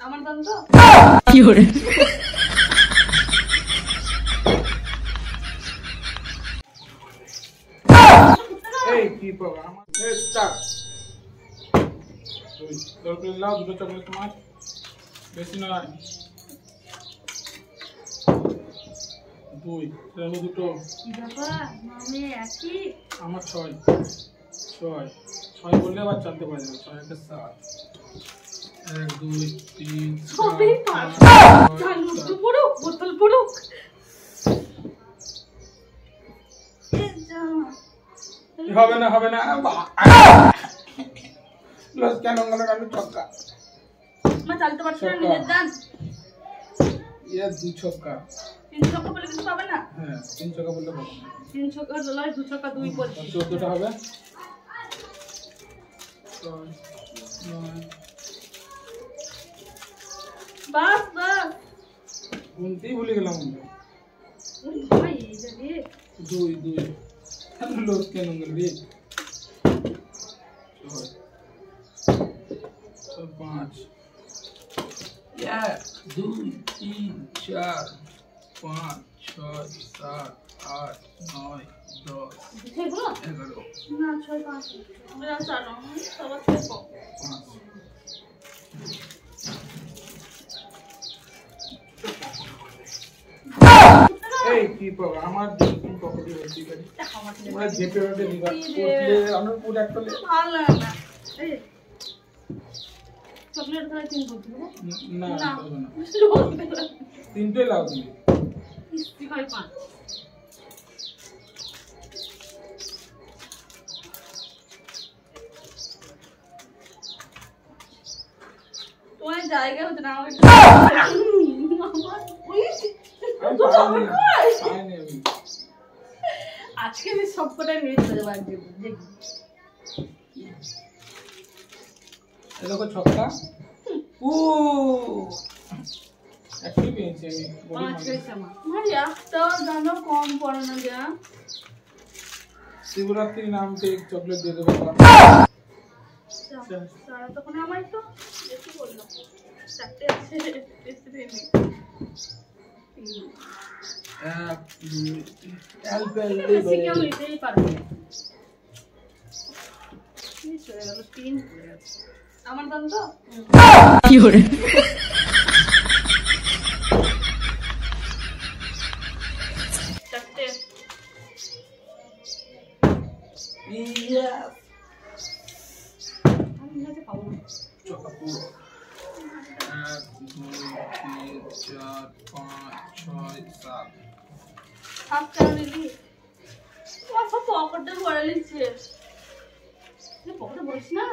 আমার দাম তো কি করে এই কি প্রোগ্রাম এই স্টার্ট তুই চকলেট লাও দুটো চকলেট তোমার বেশি নয় দুই রেনু দুটো কি ব্যাপার মানে একই আমার ছয় ছয় ছয় বললে আবার চারটে পাওয়া যাবে ছয় একটা সাত এক দুই তিন সবই পাঁচ জানো তো পুরো বোতল পুরো হবে না লস কেন গেল আমি ছক্কা মা চালতে পারছি না নিজের দান ইয়া দুই ছক্কা তিন ছক্কা বলে কিছু পাবে না হ্যাঁ তিন ছক্কা বললে হবে তিন ছক্কা লয় দু ছক্কা দুই বলছি 14টা হবে ছয়, নয় বাস বাস গুনতেই ভুলে গেলাম ওই ভাই এই যে রে দুই দুই লস কেন গেল রে ছয় পাঁচ এক দুই তিন চার পাঁচ ছয় সাত আট নয় 10 সেগুলো 11 না ছয় পাঁচ আমরা জানো সবার থেকে কম এই কি প্রোগ্রাম আমার দিন পকেটে ভর্তি করি ওরা জেপে ওঠে দিবা উঠলে আমার পুরো একটা ভালো লাগে না এই চকলেট খাই তিন বলছি না না হবে না লোক তিনটে লাও তুমি কিস্তি খাই পাঁচ তোমার জায়গা হচ্ছে না আমাকে আজকে আমি সবকটাই মেরে চলে যাবো দেখি দেখো ছক্কা ও একটু পেয়েছি আমি পাঁচ পেয়েছে আমার একটাও জানো কম পড়ে না যা শিবরাত্রির নামতে চকলেট দিয়ে দেবো সারা তখন আমার একটু বেশি বললো চারটে আছে বেশি দেয়নি এক দুই অল্প বেশি কেউ নিতেই পারবে না চলে গেল তিন পড়ে গেছে আমার দাম তো কি করে চারটে আমি না খাবো না ছক্কা পুরো 1 2 3 4 5 6 7 হাফ কেন নিলি তোমার সব পকেটে ভরে নিচ্ছে পকেটে বলিস না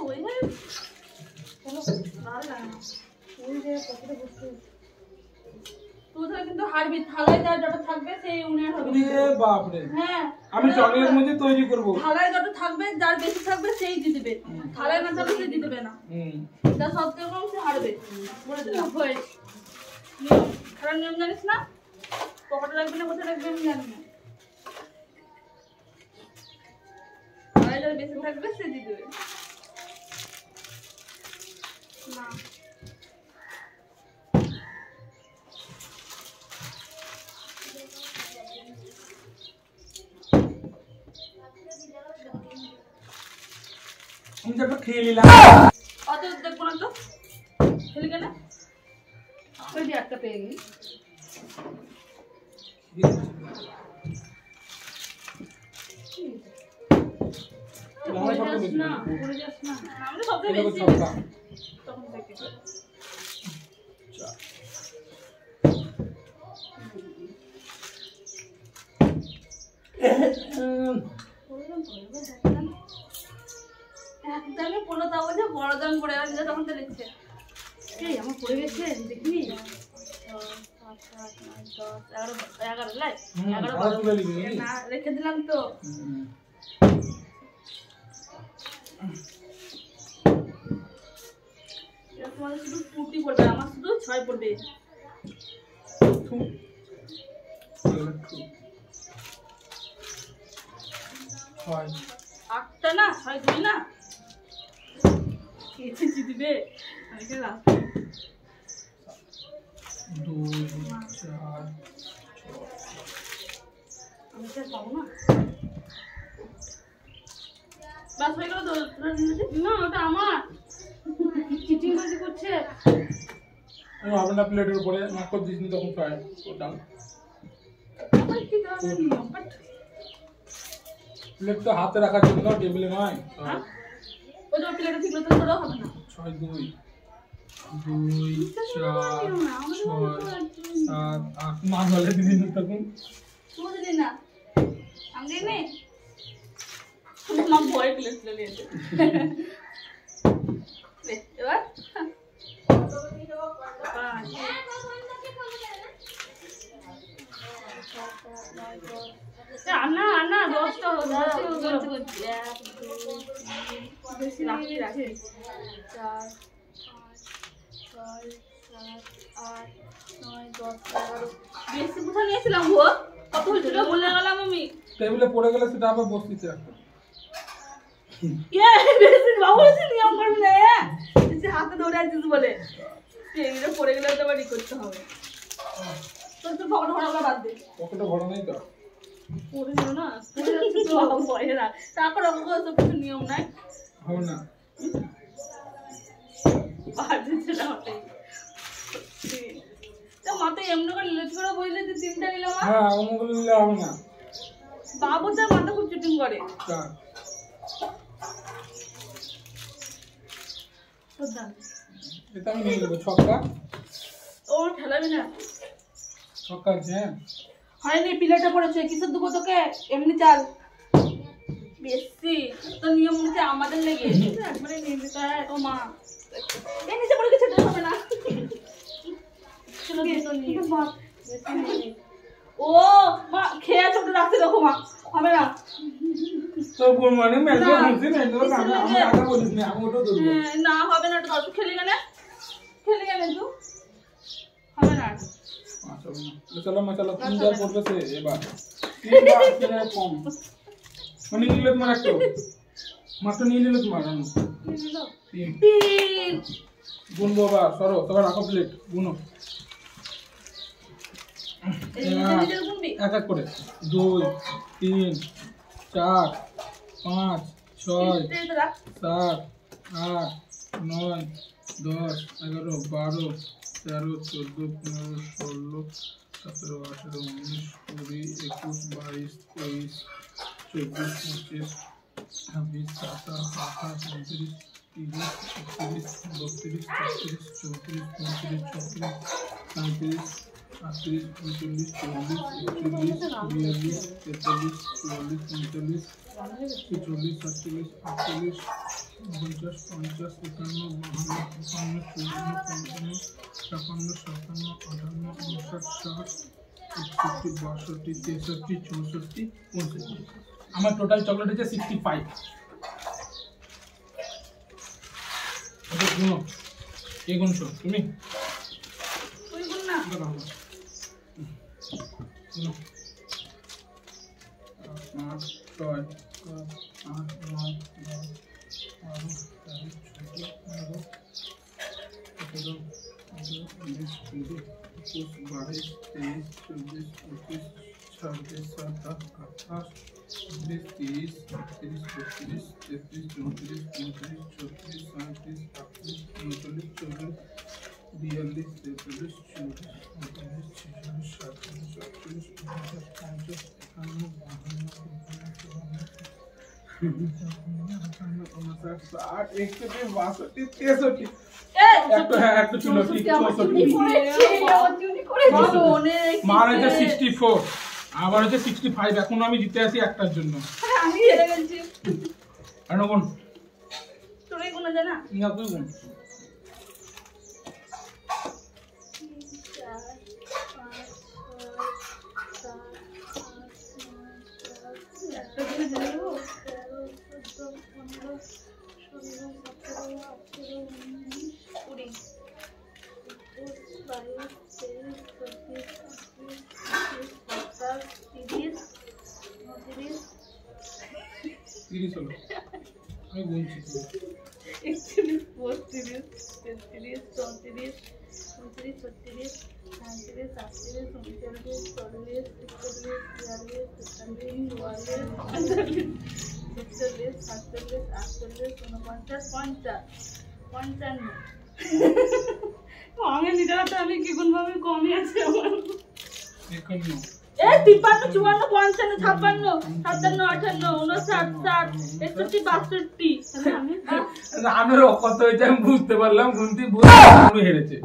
ওই যে কোনো ভালো লাগে না ওই যে পকেটে বসতে তুই ধর কিন্তু হারবি থালায় যতটা থাকবে সেই উনার হবে এ বাপ রে হ্যাঁ আমি চকলেট মধ্যে তৈরি করব থালায় যত থাকবে যার বেশি থাকবে সেই জিতবে থালায় না থাকবে সে জিতবে না যা সব থেকে কম সে হারবে বলে দিলাম খেলার নিয়ম জানিস না পকেটে রাখবি না কোথায় রাখবি আমি জানি না থালায় যার বেশি থাকবে সে জিতবে না আমি যখন খেয়ে নিলাম অত দেখবো না তো খেলি কেন ওই যে একটা পেয়ে গেলি পড়ে যাস না আমরা সব থেকে বেশি তখন থেকে একদমই পড়লো তা বলছে বড় দাম পড়ে গেছে তখন তো লিখছে এই আমার পড়ে গেছে দেখিনি 11 লাই 11 না রেখে দিলাম তো তোমাদের শুধু পুটি পড়বে আমার শুধু 6 পড়বে হয় 8টা না 6 2 না এসেছি দিবে আমি এখানে রাখবো 2 4 আমি তো পাবো না বাস হয়ে গেল তো না ওটা আমার চিটিং বাজি করছে আমি আপনার প্লেটের উপরে মাছ করে দিইনি তখন ফ্রাই করলাম আমার কি কারণে নিয়ম বাট প্লেট তো হাতে রাখার জন্য টেবিলে নয় ওই যে প্লেটে ঠিক মতো ধরো হবে না 6 2 4 7 8 মাছ হলে দিন তখন বুঝলি না আমি নেই মা ভয় প্লেট চলে এসে এবার আনা আনা 10টা বেশি রাখি রাখি 4 5 6 7 8 9 10 11 বেশি কোথা নিয়েছিলাম গো কত হয়েছিল বলে গেলাম আমি টেবিলে পড়ে গেলে সেটা আবার বসতিতে রাখো বেশি বাবু এসে নিয়ম করবি না এসে হাতে ধরে আছিস বলে টেবিলে পড়ে গেলে তো আবার করতে হবে তোর তো পকেট ভরা বাদ দে পকেটে ভরা নেই তো পড়ে যাও না পড়ে যাচ্ছে তো ভয় না তারপর আমাকে তো কিছু নিয়ম নাই হবে না বাদ দিচ্ছে না ওটাই তো মাথায় এমনি করে লেট করে বইলে যে 3টা নিলাম হ্যাঁ ওগুলো নিলে হবে না বাবু তো মাথা খুব চিটিং করে তা এটা আমি নিয়ে নেবো ছক্কা ও খেলাবি না ছক্কা আছে হ্যাঁ হয়নি পিলাটা পড়েছে কিসের দেবো তোকে এমনি চাল বেশি তো নিয়ম হচ্ছে আমাদের লেগে একবারে নিয়ে নিতে হয় ও মা এই নিচে পড়ে গেছে তো হবে না চলো দুটো নিয়ে ও মা খেয়ে ছোট রাখতে দেখো মা হবে না তো কোন মানে মেলতে বলছি না এগুলো আমি আগে বলিস না আমি ওটা ধরবো না হবে না তো তুই খেলি কেন তুই হবে না আচ্ছা চলো মশলা 3000 পড়বে সে এবার 3 বার কম মানে নিলে তোমার একটু মাত্র নিয়ে নিলে তোমার জানো 3 গুণ বাবা সরো তোমার রাখো প্লেট গুনো এক এক করে 2 3 4 5 6 7 8 9 10 11 12 13 14 15 16 17 18 19 20 21 22 23 24 25 26 27 28 29 30 31 32 33 34 35 36 37 38 39 40 41 42 43 44 45 46 47 48 49 50 51 52 53 54 55 56 57 58 62 63 64 65 আমার টোটাল চকলেট হচ্ছে 65 ওটা গুনো কে গুনছো তুমি তুই গুণ না গুনো 5 6 7 8 9 10 11 12 13 14 15 16 17 18 19 20 21 22 23 24 25 36 37 38 39 40 42 43 মার হচ্ছে 64 আবার হচ্ছে 65 এখন আমি জিতে আছি একটার জন্য আমি হেরে গেছি আর কোন তোরে কোন জানা না তুই কোন 30 হলো আমি গুনছি 32, 33, 34, 35, 36, 37, 38, 39, 40, 41, 42, 43, 46, 47, 48, 49, 50, 55। আমি নিজের হাতে আমি কি গুণ ভাবে কমই আছে আমার। 51 এ 53, 54, 55, 56, 57, 58, 59, 60, 61, 62। আমার কত হয়েছে আমি বুঝতে পারলাম, গুনতি বুঝতে হেরেছে।